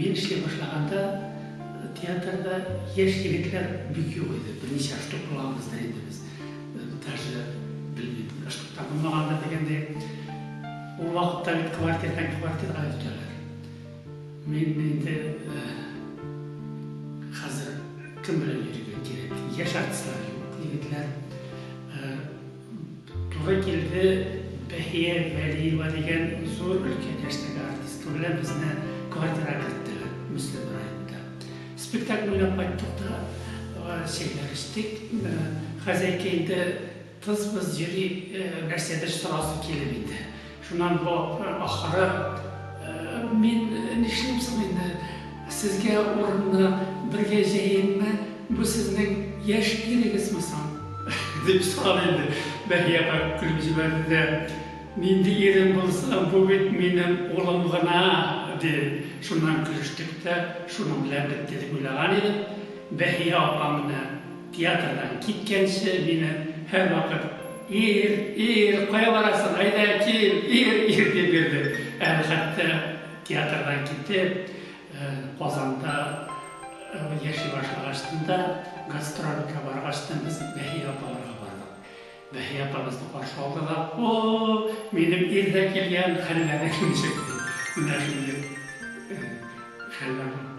мен ішлей башлағанда театрда еш жігітлер бүке қойды. Бірнеше аштық болғанымызда енді біз даже білмейді. Аштықта болмағанда дегенде ол уақытта квартирдан квартираға өтелер. Мен енді қазір кім білен үйреген керек. Еш артыстар жоқ. Жігітлер тура келді Бәхия Вәлиева деген зор үлкен яштағы артист. Олар бізді квартираға кірді, Мүслім районында. Спектакль ойнап қайттықта şeyler içtik. Xazaykeynde tız biz jüri нәрседе сұрасы келемейді. Шунан bu ақыры мен нешлеймсің енді сізге орынны бірге жайынмы? Бұл сіздің еш керегіз мысың? Деп сұрады енді. Бәхияға күліп жіберді де менде ерім болса, бұл бет менің ұлым ғана де. Шунан күліштік те, шунан біләбіт дедік ойлаған едім. Бәхия апамына театрдан кеткенше мені әр вақыт қоя барасың, айда кел, деп берді. Әлі қатты театрдан кетіп, Қозанда Яши башлағаштында гастрольға барғаштын біз Бәхия апаларға бардық. Бәхия апамызды қаршы алды да, о, менің ерде келген халилерді келіншекті. Мына шынды халилер